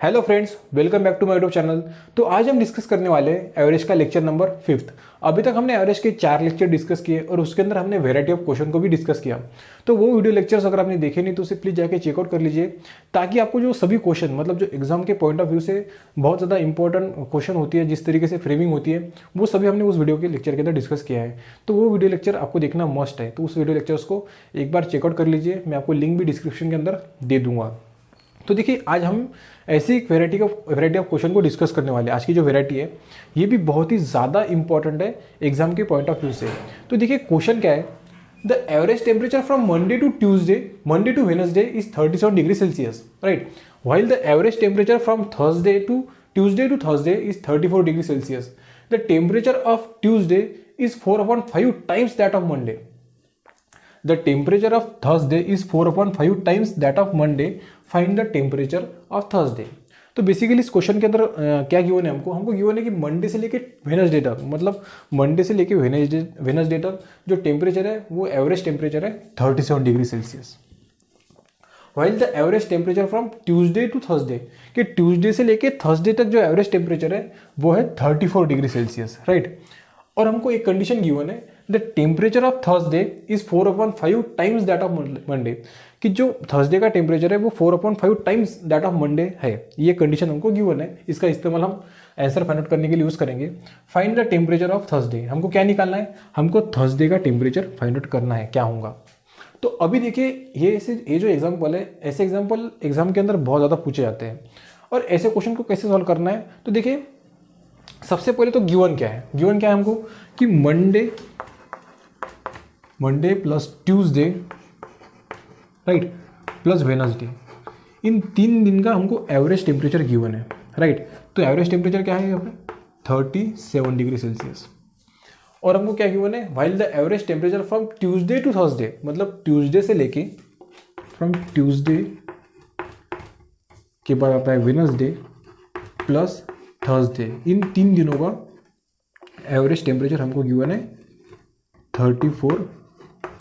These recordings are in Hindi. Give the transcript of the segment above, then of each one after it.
Hello friends, welcome back to my YouTube channel. तो आज हम डिस्कस करने वाले हैं एवरेज का लेक्चर नंबर 5। अभी तक हमने एवरेज के 4 लेक्चर डिस्कस किए और उसके अंदर हमने वैरायटी ऑफ क्वेश्चन को भी डिस्कस किया। तो वो वीडियो लेक्चर्स अगर आपने देखे नहीं तो उसे प्लीज जाके चेकआउट कर लीजिए, ताकि आपको जो सभी क्वेश्चन मतलब जो एग्जाम के पॉइंट ऑफ व्यू से बहुत ज़्यादा इंपॉर्टेंट क्वेश्चन होती है, जिस तरीके से फ्रेमिंग होती है, वो सभी हमने उस वीडियो के लेक्चर के अंदर डिस्कस किया है। तो वो वीडियो लेक्चर आपको देखना मस्ट है, तो उस वीडियो लेक्चर्स को एक बार चेकआउट कर लीजिए। मैं आपको लिंक भी डिस्क्रिप्शन के अंदर दे दूंगा। तो देखिए, आज हम ऐसी एक वैरायटी ऑफ क्वेश्चन को डिस्कस करने वाले हैं। आज की जो वैरायटी है ये भी बहुत ही ज़्यादा इंपॉर्टेंट है एग्जाम के पॉइंट ऑफ व्यू से। तो देखिए, क्वेश्चन क्या है, the average temperature from Monday to Wednesday is 37 degree Celsius, right, while the average temperature from Tuesday to Thursday is 34 degree Celsius. The temperature of Tuesday is 4/5 times that of Monday. The temperature of Thursday is 4/5 times that of Monday. Find the temperature of Thursday. तो बेसिकली इस क्वेश्चन के अंदर क्या गिवन है, हमको गिवन है कि मंडे से लेके वेनसडे तक, मतलब मंडे से लेके वेनसडे तक जो टेम्परेचर है वो एवरेज टेम्परेचर है 37 degree Celsius. While the average temperature from Tuesday to Thursday, कि ट्यूसडे से लेके थर्सडे तक जो एवरेज टेम्परेचर है वो है 34 डिग्री सेल्सियस, राइट। और हमको एक कंडीशन गिवन है, the temperature of Thursday is 4/5 times that of Monday, कि जो थर्सडे का टेम्परेचर है वो 4/5 टाइम्स दैट ऑफ मंडे है। ये कंडीशन हमको गिवन है, इसका इस्तेमाल हम आंसर फाइंड आउट करने के लिए यूज करेंगे। Find the temperature of Thursday, हमको क्या निकालना है, हमको थर्सडे का टेम्परेचर फाइंड आउट करना है, क्या होगा। तो अभी देखिए, ये जो एग्जाम्पल है, ऐसे एग्जाम्पल एग्जाम के अंदर बहुत ज़्यादा पूछे जाते हैं। और ऐसे क्वेश्चन को कैसे सॉल्व करना है, तो देखिए सबसे पहले तो गिवन क्या है, हमको कि Monday plus Tuesday, right, plus Wednesday, इन 3 दिन का हमको एवरेज टेम्परेचर गिवन है, राइट। तो एवरेज टेम्परेचर क्या है यहाँ पे 37 डिग्री सेल्सियस। और हमको क्या गिवन है, while the average temperature from Tuesday to Thursday, मतलब ट्यूसडे से लेके फ्रॉम ट्यूसडे के बाद आता है वेनसडे प्लस थर्सडे, इन 3 दिनों का एवरेज टेम्परेचर हमको गिवन है 34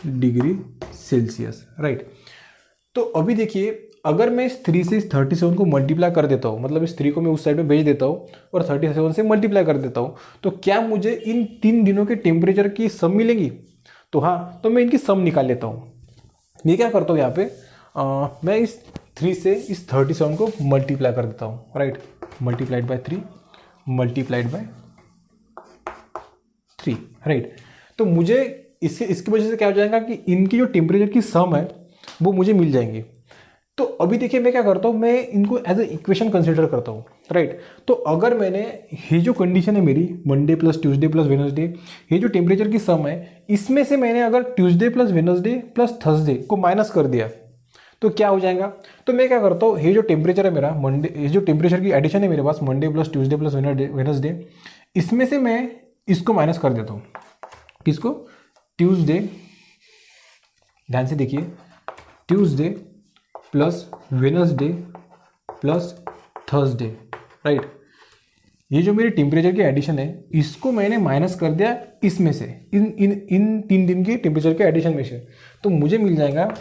डिग्री सेल्सियस, राइट। तो अभी देखिए, अगर मैं इस 3 से इस 37 को मल्टीप्लाई कर देता हूँ, मतलब इस 3 को मैं उस साइड में भेज देता हूँ और 37 से मल्टीप्लाई कर देता हूँ, तो क्या मुझे इन 3 दिनों के टेम्परेचर की सम मिलेगी। तो हाँ, तो मैं इनकी सम निकाल लेता हूँ। मैं क्या करता हूँ यहाँ पे, मैं इस 3 से इस 37 को मल्टीप्लाई कर देता हूँ, right, multiplied by 3 multiplied by 3, right. तो मुझे इसकी वजह से क्या हो जाएगा कि इनकी जो टेम्परेचर की सम है वो मुझे मिल जाएंगी। तो अभी देखिए, मैं क्या करता हूँ, मैं इनको एज ए इक्वेशन कंसिडर करता हूँ, राइट। तो अगर मैंने ये जो कंडीशन है मेरी, Monday plus Tuesday plus Wednesday, ये जो टेम्परेचर की सम है, इसमें से मैंने अगर Tuesday plus Wednesday plus Thursday को माइनस कर दिया तो क्या हो जाएगा। तो मैं क्या करता हूँ, ये जो टेम्परेचर है मेरा मंडे, ये जो टेम्परेचर की एडिशन है मेरे पास, Monday plus Tuesday plus Wednesday, इसमें से मैं इसको माइनस कर देता हूँ। किसको, ट्यूसडे, ध्यान से देखिए, Tuesday plus Wednesday plus Thursday, right. ये जो मेरी टेम्परेचर की एडिशन है, इसको मैंने माइनस कर दिया इसमें से, इन 3 दिन के टेम्परेचर के एडिशन में से। तो मुझे मिल जाएगा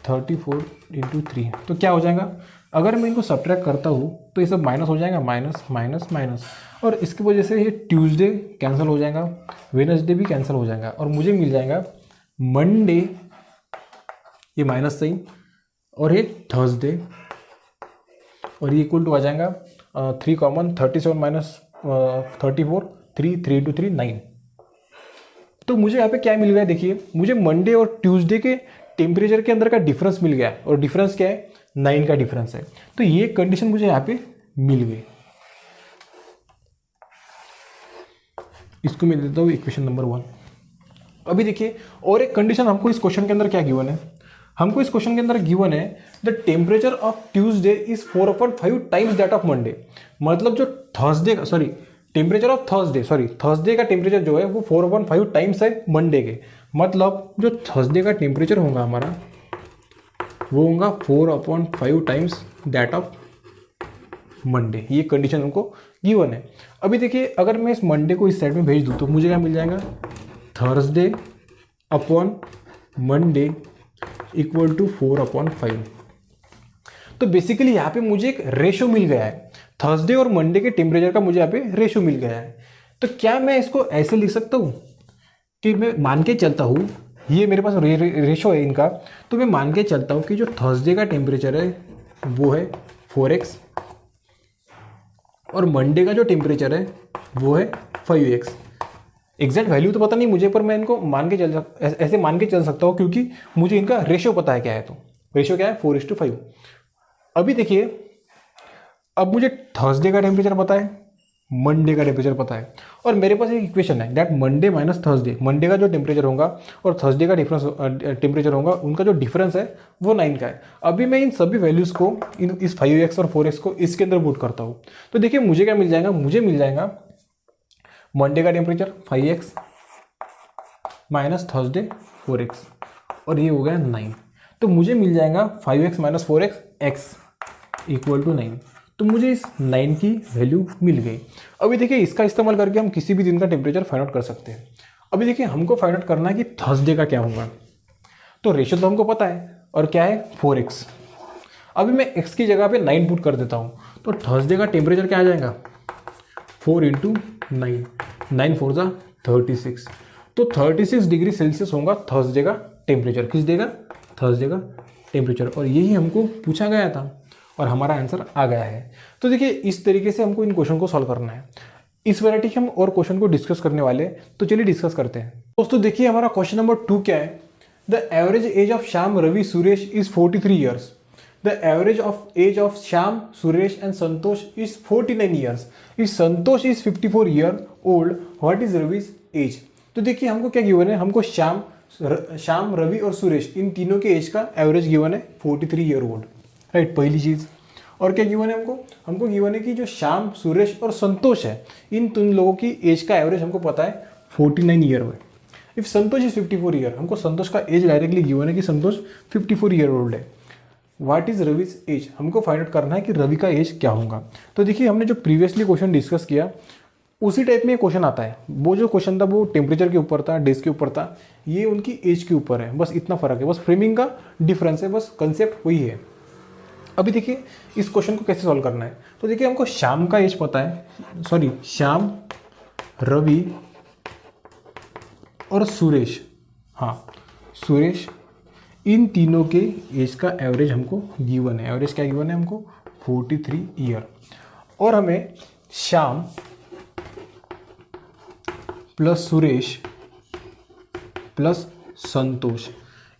34 × 3। तो क्या हो जाएगा, अगर मैं इनको सब्ट्रैक्ट करता हूँ तो ये सब माइनस हो जाएगा, माइनस माइनस माइनस, और इसकी वजह से ये ट्यूसडे कैंसिल हो जाएगा, वेनसडे भी कैंसिल हो जाएगा, और मुझे मिल जाएगा मंडे, ये माइनस साइन, और ये थर्सडे, और ये इक्वल टू आ जाएगा 3 कॉमन, 37 माइनस 34, 3 × 3 9। तो मुझे यहाँ पे क्या मिल गया, देखिए मुझे मंडे और ट्यूसडे के टेम्परेचर के अंदर का डिफरेंस मिल गया, और डिफरेंस क्या है, 9 का डिफरेंस है। तो ये कंडीशन मुझे यहाँ पे मिल गई। इसको मैं देता हूँ इक्वेशन नंबर 1। अभी देखिए, और एक कंडीशन हमको इस क्वेश्चन के अंदर क्या गिवन है, हमको इस क्वेश्चन के अंदर गिवन है, the temperature of Tuesday is 4/5 times that of Monday, मतलब जो थर्सडे का, थर्सडे का टेम्परेचर जो है वो 4/5 टाइम्स है मंडे के, मतलब जो थर्सडे का टेम्परेचर होगा हमारा वो होगा 4/5 टाइम्स दैट ऑफ मंडे। ये कंडीशन हमको गिवन है। अभी देखिए, अगर मैं इस मंडे को इस साइड में भेज दूँ तो मुझे क्या मिल जाएगा, Thursday upon Monday equal to 4/5। तो बेसिकली यहाँ पे मुझे एक रेशो मिल गया है, थर्सडे और मंडे के टेम्परेचर का मुझे यहाँ पे रेशो मिल गया है। तो क्या मैं इसको ऐसे लिख सकता हूँ कि मैं मान के चलता हूँ, ये मेरे पास रेशो है इनका, तो मैं मान के चलता हूँ कि जो थर्सडे का टेम्परेचर है वो है 4x और मंडे का जो टेम्परेचर है वो है 5x। एग्जैक्ट वैल्यू तो पता नहीं मुझे, पर मैं इनको मान के ऐसे मान के चल सकता हूँ क्योंकि मुझे इनका रेशियो पता है क्या है। तो रेशियो क्या है 4:5। अभी देखिए, अब मुझे थर्सडे का टेम्परेचर पता है, मंडे का टेम्परेचर पता है, और मेरे पास एक इक्वेशन है that Monday minus Thursday, Monday का जो टेम्परेचर होगा और थर्सडे का डिफरेंस टेम्परेचर होगा, उनका जो डिफरेंस है वो 9 का है। अभी मैं इन सभी वैल्यूज़ को, इस 5x और 4x को इसके अंदर पुट करता हूँ। तो देखिए मुझे क्या मिल जाएगा, मुझे मिल जाएगा मंडे का temperature 5x minus Thursday 4x, और ये हो गया 9। तो मुझे मिल जाएगा 5x minus 4x x equal to 9। तो मुझे इस 9 की वैल्यू मिल गई। अभी देखिए इसका इस्तेमाल करके हम किसी भी दिन का टेम्परेचर फाइंड आउट कर सकते हैं। अभी देखिए हमको फाइंड आउट करना है कि थर्सडे का क्या होगा। तो रेशियो तो हमको पता है, और क्या है 4x। अभी मैं x की जगह पे 9 पुट कर देता हूँ, तो थर्सडे का टेम्परेचर क्या आ जाएगा 4 × 9, 9 4 जा 36। तो 36 डिग्री सेल्सियस होगा थर्सडे का टेम्परेचर। किस देगा, थर्सडे का टेम्परेचर। और यही हमको पूछा गया था और हमारा आंसर आ गया है। तो देखिए इस तरीके से हमको इन क्वेश्चन को सॉल्व करना है। इस वैरायटी के हम और क्वेश्चन को डिस्कस करने वाले हैं, तो चलिए डिस्कस करते हैं। दोस्तों देखिए हमारा क्वेश्चन नंबर 2 क्या है। The average age of Shyam, Ravi, Suresh is 43 years. The average of age of Shyam, Suresh and Santosh is 49 years. If Santosh is 54 year old, what is Ravi's age. तो देखिए हमको क्या गिवन है, हमको श्याम, रवि और सुरेश इन तीनों के एज का एवरेज गिवन है 43 ईयर ओल्ड, राइट, पहली चीज। और क्या गिवन है हमको गिवन है कि जो श्याम, सुरेश और संतोष है, इन तीन लोगों की एज का एवरेज हमको पता है 49 ईयर है। इफ संतोष इज 54 ईयर, हमको संतोष का एज डायरेक्टली गिवन है कि संतोष 54 ईयर ओल्ड है। व्हाट इज रविज एज, हमको फाइंड आउट करना है कि रवि का एज क्या होगा। तो देखिए हमने जो प्रीवियसली क्वेश्चन डिस्कस किया उसी टाइप में क्वेश्चन आता है। वो जो क्वेश्चन था वो टेम्परेचर के ऊपर था, डेज के ऊपर था, ये उनकी एज के ऊपर है, बस इतना फर्क है, बस फ्रेमिंग का डिफरेंस है, बस कंसेप्ट वही है। अभी देखिए इस क्वेश्चन को कैसे सॉल्व करना है। तो देखिए हमको श्याम का एज पता है, सॉरी श्याम, रवि और सुरेश, हाँ सुरेश, इन तीनों के एज का एवरेज हमको गिवन है। एवरेज क्या गिवन है हमको 43 ईयर। और हमें श्याम प्लस सुरेश प्लस संतोष,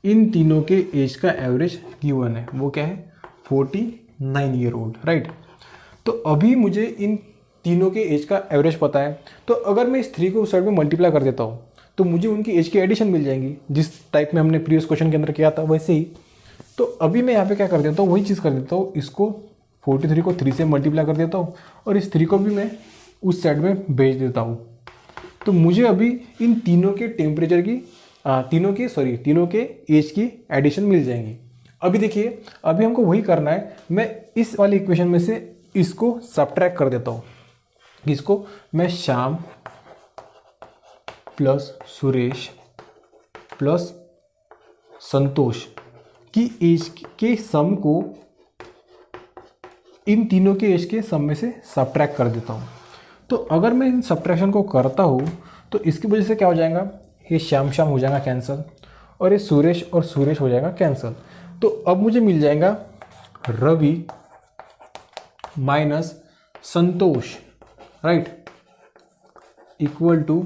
इन तीनों के एज का एवरेज गिवन है, वो क्या है 49 ईयर ओल्ड, राइट। तो अभी मुझे इन तीनों के एज का एवरेज पता है, तो अगर मैं इस 3 को उस साइड में मल्टीप्लाई कर देता हूँ तो मुझे उनकी एज की एडिशन मिल जाएंगी, जिस टाइप में हमने प्रीवियस क्वेश्चन के अंदर किया था वैसे ही। तो अभी मैं यहाँ पे क्या कर देता हूँ, वही चीज़ कर देता हूँ, इसको 43 को 3 से मल्टीप्लाई कर देता हूँ और इस 3 को भी मैं उस साइड में भेज देता हूँ। तो मुझे अभी इन तीनों के टेम्परेचर की तीनों के एज की एडिशन मिल जाएंगी। अभी देखिए अभी हमको वही करना है, मैं इस वाली इक्वेशन में से इसको सब्ट्रैक्ट कर देता हूँ। इसको मैं श्याम प्लस सुरेश प्लस संतोष की एज के सम को इन तीनों के एज के सम में से सब्ट्रैक्ट कर देता हूँ। तो अगर मैं इन सब्ट्रैक्शन को करता हूँ तो इसकी वजह से क्या हो जाएगा, ये श्याम श्याम हो जाएगा कैंसल और ये सुरेश और सुरेश हो जाएगा कैंसल। तो अब मुझे मिल जाएगा Ravi minus Santosh, right, equal to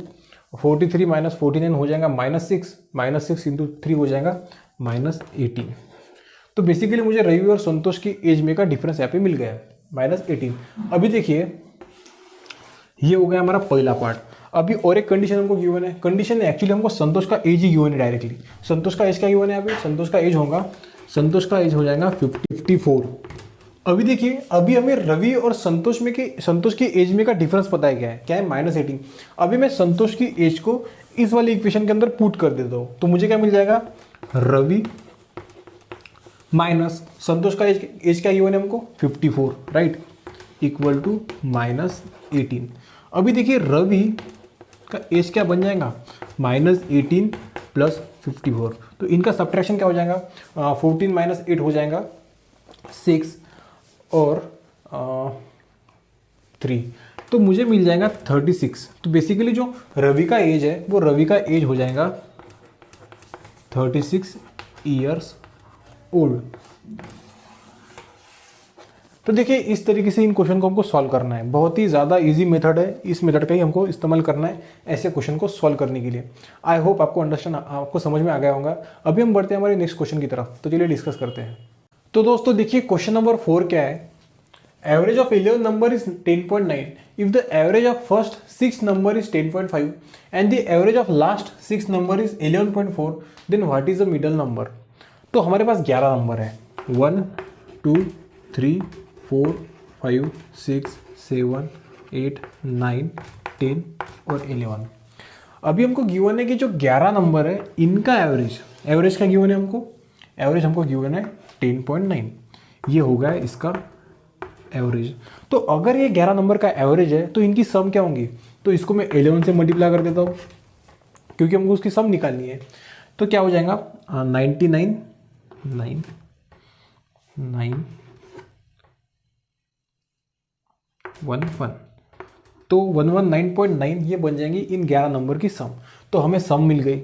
43 minus 49 हो जाएगा -6 इंटू 3 हो जाएगा -18। तो बेसिकली मुझे रवि और संतोष की एज में का डिफरेंस यहाँ पे मिल गया -18। अभी देखिए ये हो गया हमारा पहला पार्ट। अभी और एक कंडीशन हमको गिवन है, कंडीशन एक्चुअली हमको संतोष का एज ही गिवन है डायरेक्टली। संतोष का एज क्या गिवन है, यहाँ पे संतोष का एज हो जाएगा 54। अभी देखिए अभी हमें रवि और संतोष की एज में का डिफरेंस पता है क्या है -18। अभी मैं संतोष की एज को इस वाली इक्वेशन के अंदर पुट कर देता हूँ, तो मुझे क्या मिल जाएगा, रवि माइनस संतोष का एज क्या गिवन है हमको 54, राइट, इक्वल टू -18। अभी देखिए रवि का एज क्या बन जाएगा -18 प्लस 54। तो इनका सब्ट्रैक्शन क्या हो जाएगा, 14 - 8 हो जाएगा 6 और 3, तो मुझे मिल जाएगा 36। तो बेसिकली जो रवि का एज है वो रवि का एज हो जाएगा 36 ईयर्स ओल्ड। तो देखिए इस तरीके से इन क्वेश्चन को हमको सॉल्व करना है। बहुत ही ज़्यादा इजी मेथड है, इस मेथड का ही हमको इस्तेमाल करना है ऐसे क्वेश्चन को सॉल्व करने के लिए। आई होप आपको समझ में आ गया होगा। अभी हम बढ़ते हैं हमारे नेक्स्ट क्वेश्चन की तरफ, तो चलिए डिस्कस करते हैं। तो दोस्तों देखिए क्वेश्चन नंबर 4 क्या है। Average of 11 number is 10.9 if the average of first 6 number is 10.5 and the average of last 6 number is 11.4 then what is the middle number. तो हमारे पास 11 नंबर है, 1 2 3 4 5 6 7 8 9 10 और 11। अभी हमको गिवन है कि जो 11 नंबर है इनका एवरेज का गिवन है हमको, एवरेज हमको गिवन है 10.9, ये हो गया इसका एवरेज। तो अगर ये 11 नंबर का एवरेज है तो इनकी सम क्या होंगी, तो इसको मैं 11 से मल्टीप्लाई कर देता हूँ क्योंकि हमको उसकी सम निकालनी है। तो क्या हो जाएगा 99 9 9 1 1, तो 119.9 ये बन जाएंगी इन 11 नंबर की सम। तो हमें सम मिल गई।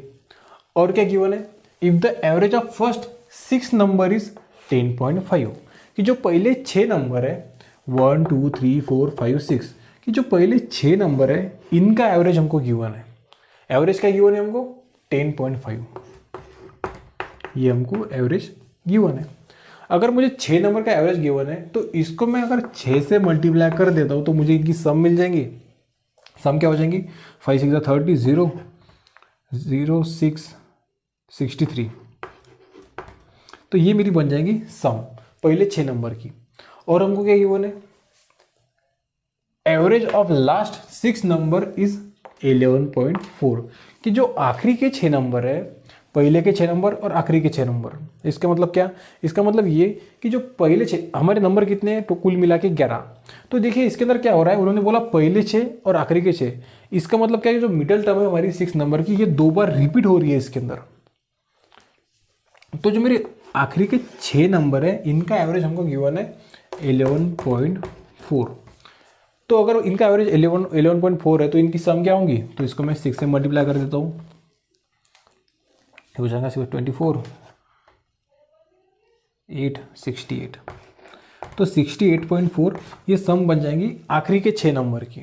और क्या गिवन है, if the average of first 6 number is 10.5, कि जो पहले 6 नंबर है 1 2 3 4 5 6 कि जो पहले 6 नंबर है इनका एवरेज हमको गिवन है। एवरेज क्या गिवन है हमको 10.5, ये हमको एवरेज गिवन है। अगर मुझे 6 नंबर का एवरेज गिवन है तो इसको मैं अगर 6 से मल्टीप्लाई कर देता हूँ तो मुझे इनकी सम मिल जाएंगी। सम क्या हो जाएंगी 5 6 30 0 0 6 63, तो ये मेरी बन जाएगी सम पहले 6 नंबर की। और हमको क्या गिवन है, average of last 6 number is 11.4, कि जो आखिरी के 6 नंबर है, पहले के 6 नंबर और आखिरी के 6 नंबर, इसका मतलब क्या, इसका मतलब ये कि जो पहले 6 हमारे नंबर कितने हैं तो कुल मिला के 11। तो देखिए इसके अंदर क्या हो रहा है, उन्होंने बोला पहले 6 और आखिरी के 6, इसका मतलब क्या है जो मिडल टर्म है हमारी 6 नंबर की ये 2 बार रिपीट हो रही है इसके अंदर। तो जो मेरे आखिरी के 6 नंबर है इनका एवरेज हमको गिवन है 11.4। तो अगर इनका एवरेज 11.4 है तो इनकी सम क्या होंगी, तो इसको मैं 6 से मल्टीप्लाई कर देता हूँ, हो जाएगा 24 8 68, तो 68.4 ये सम बन जाएंगी आखिरी के 6 नंबर की।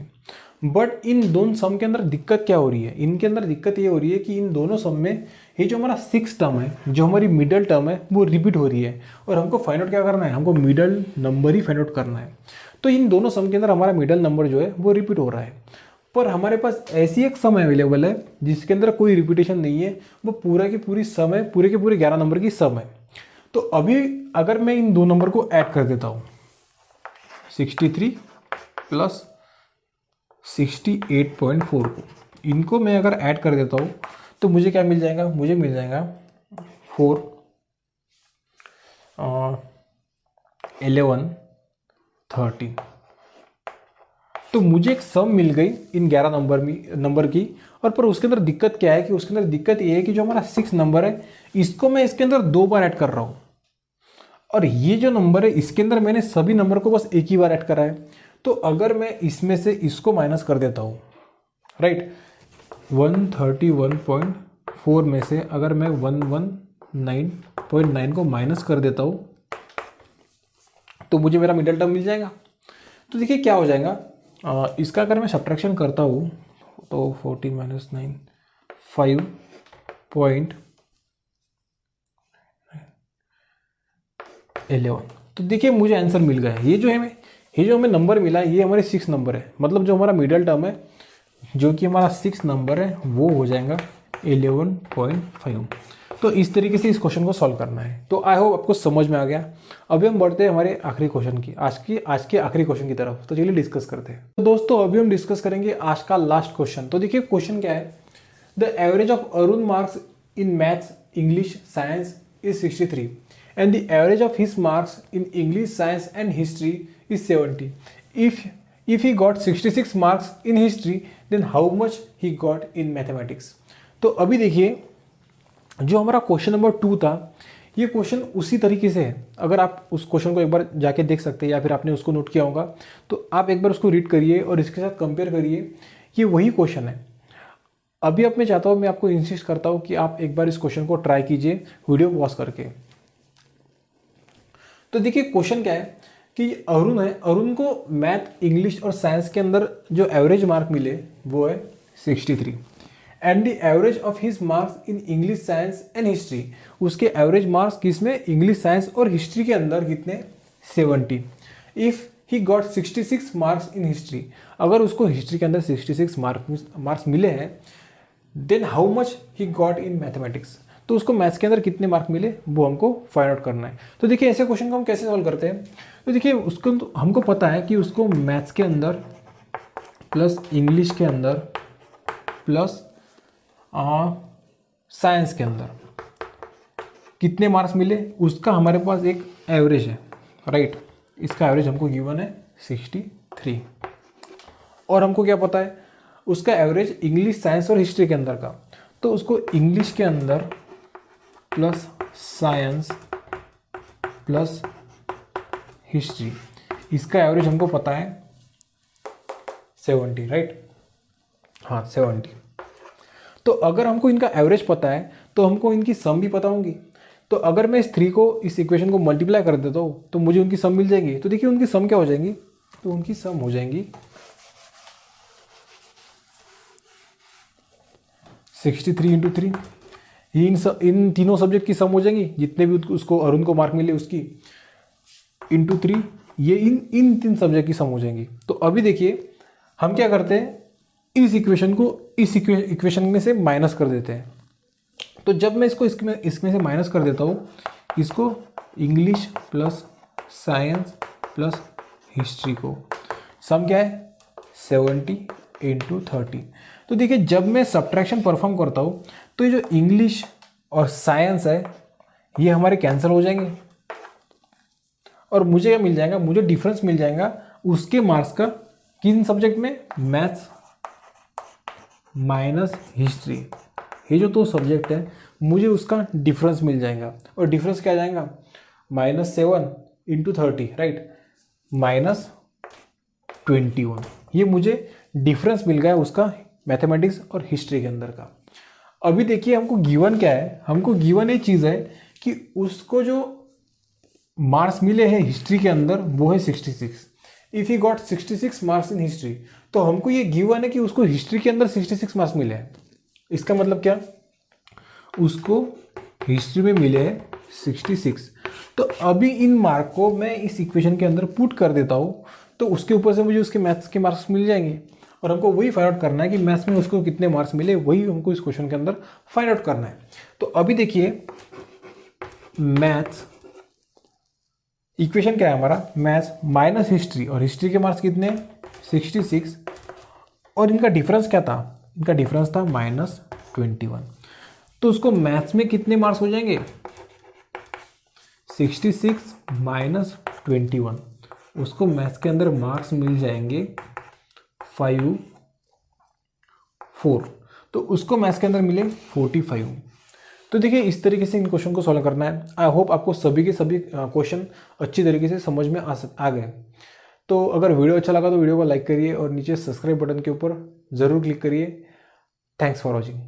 बट इन दोनों सम के अंदर दिक्कत क्या हो रही है, इनके अंदर दिक्कत ये हो रही है कि इन दोनों सम में ये जो हमारा 6 टर्म है, जो हमारी मिडल टर्म है वो रिपीट हो रही है, और हमको फाइंड आउट क्या करना है, हमको मिडल नंबर ही फाइंड आउट करना है। तो इन दोनों सम के अंदर हमारा मिडल नंबर जो है वो रिपीट हो रहा है, पर हमारे पास ऐसी एक सम अवेलेबल है जिसके अंदर कोई रिपीटेशन नहीं है, वो पूरा की पूरी सम है, पूरे के पूरे 11 नंबर की सम है। तो अभी अगर मैं इन दो नंबर को ऐड कर देता हूँ 63 प्लस 68.4 को, इनको मैं अगर ऐड कर देता हूँ तो मुझे क्या मिल जाएगा, मुझे मिल जाएगा 4 11 13। तो मुझे एक सम मिल गई इन 11 नंबर की। और पर उसके अंदर दिक्कत क्या है कि उसके अंदर दिक्कत ये है कि जो हमारा 6 नंबर है इसको मैं इसके अंदर 2 बार ऐड कर रहा हूँ, और ये जो नंबर है इसके अंदर मैंने सभी नंबर को बस एक ही बार ऐड करा है। तो अगर मैं इसमें से इसको माइनस कर देता हूँ, राइट, 131.4 में से अगर मैं 119.9 को माइनस कर देता हूँ तो मुझे मेरा मिडल टर्म मिल जाएगा। तो देखिए क्या हो जाएगा, इसका अगर मैं सब्ट्रैक्शन करता हूँ तो 14 - 9 5.11, तो देखिए मुझे आंसर मिल गया है। ये जो हमें नंबर मिला है ये हमारे 6 नंबर है, मतलब जो हमारा मिडल टर्म है जो कि हमारा 6 नंबर है वो हो जाएगा 11.5। तो इस तरीके से इस क्वेश्चन को सॉल्व करना है। तो आई होप आपको समझ में आ गया। अभी हम बढ़ते हैं हमारे आखिरी क्वेश्चन की, आज के आखिरी क्वेश्चन की तरफ। तो चलिए डिस्कस करते हैं। तो दोस्तों अभी हम डिस्कस करेंगे आज का लास्ट क्वेश्चन। तो देखिए क्वेश्चन क्या है, the average of Arun marks in maths, English, science is 63 and the average of his marks in English, science and history is 70। If he got 66 marks in history, then how much he got in mathematics? तो अभी देखिए जो हमारा क्वेश्चन नंबर 2 था ये क्वेश्चन उसी तरीके से है। अगर आप उस क्वेश्चन को एक बार जाके देख सकते हैं या फिर आपने उसको नोट किया होगा तो आप एक बार उसको रीड करिए और इसके साथ कंपेयर करिए, ये वही क्वेश्चन है। अभी अब मैं चाहता हूँ, मैं आपको इंसिस्ट करता हूँ कि आप एक बार इस क्वेश्चन को ट्राई कीजिए वीडियो पॉज करके। तो देखिए क्वेश्चन क्या है कि अरुण है, अरुण को मैथ, इंग्लिश और साइंस के अंदर जो एवरेज मार्क मिले वो है 63 and the average of his marks in English, science and history. उसके एवरेज मार्क्स किसमें, इंग्लिश, साइंस और हिस्ट्री के अंदर कितने, 70। If he got 66 marks in history, अगर उसको हिस्ट्री के अंदर 66 मार्क्स मिले हैं, then how much he got in mathematics, तो उसको मैथ्स के अंदर कितने मार्क मिले वो हमको फाइंड आउट करना है। तो देखिए ऐसे क्वेश्चन को हम कैसे सॉल्व करते हैं। तो देखिए उसको तो हमको पता है कि उसको मैथ्स के अंदर प्लस इंग्लिश के अंदर प्लस साइंस के अंदर कितने मार्क्स मिले, उसका हमारे पास एक एवरेज है, राइट। इसका एवरेज हमको गिवन है 63 और हमको क्या पता है उसका एवरेज इंग्लिश, साइंस और हिस्ट्री के अंदर का। तो उसको इंग्लिश के अंदर प्लस साइंस प्लस हिस्ट्री, इसका एवरेज हमको पता है 70, राइट। हाँ 70। तो अगर हमको इनका एवरेज पता है तो हमको इनकी सम भी पता होंगी। तो अगर मैं इस 3 को, इस इक्वेशन को मल्टीप्लाई कर देता हूँ तो मुझे उनकी सम मिल जाएगी। तो देखिए उनकी सम क्या हो जाएंगी, तो उनकी सम हो जाएंगी 63 इंटू 3। इन तीनों सब्जेक्ट की सम हो जाएंगी, जितने भी उसको अरुण को मार्क मिले उसकी, इंटू 3, ये इन 3 सब्जेक्ट की सम हो जाएंगी। तो अभी देखिए हम क्या करते हैं, इस इक्वेशन को इस इक्वेशन में से माइनस कर देते हैं। तो जब मैं इसको इसमें से माइनस कर देता हूँ, इसको English plus science plus history को, सम क्या है 70 इंटू 30। तो देखिए जब मैं सब्ट्रैक्शन परफॉर्म करता हूँ तो ये जो इंग्लिश और साइंस है ये हमारे कैंसिल हो जाएंगे और मुझे क्या मिल जाएगा, मुझे डिफरेंस मिल जाएगा उसके मार्क्स का, किन सब्जेक्ट में, मैथ्स माइनस हिस्ट्री। ये जो 2 सब्जेक्ट है मुझे उसका डिफरेंस मिल जाएगा और डिफरेंस क्या आ जाएगा, -7 इंटू 30, राइट, -21। ये मुझे डिफरेंस मिल गया उसका मैथमेटिक्स और हिस्ट्री के अंदर का। अभी देखिए हमको गिवन क्या है, हमको गिवन ये चीज़ है कि उसको जो मार्क्स मिले हैं हिस्ट्री के अंदर वो है 66। If he got 66 marks in history, तो हमको ये गिवन है कि उसको हिस्ट्री के अंदर 66 मार्क्स मिले हैं। इसका मतलब क्या, उसको हिस्ट्री में मिले हैं 66। तो अभी इन मार्क को मैं इस इक्वेशन के अंदर पुट कर देता हूँ तो उसके ऊपर से मुझे उसके मैथ्स के मार्क्स मिल जाएंगे और हमको वही फाइंड आउट करना है कि मैथ्स में उसको कितने मार्क्स मिले, वही हमको इस क्वेश्चन के अंदर फाइंड आउट करना है। तो अभी देखिए मैथ्स इक्वेशन क्या है हमारा, मैथ्स माइनस हिस्ट्री, और हिस्ट्री के मार्क्स कितने 66 और इनका डिफरेंस क्या था, इनका डिफरेंस था -21। तो उसको मैथ्स में कितने मार्क्स हो जाएंगे, 66 माइनस 21, उसको मैथ्स के अंदर मार्क्स मिल जाएंगे 5, 4। तो उसको मैथ्स के अंदर मिले 45। तो देखिए इस तरीके से इन क्वेश्चन को सॉल्व करना है। आई होप आपको सभी के सभी क्वेश्चन अच्छी तरीके से समझ में आ गए। तो अगर वीडियो अच्छा लगा तो वीडियो को लाइक करिए और नीचे सब्सक्राइब बटन के ऊपर ज़रूर क्लिक करिए। Thanks for watching.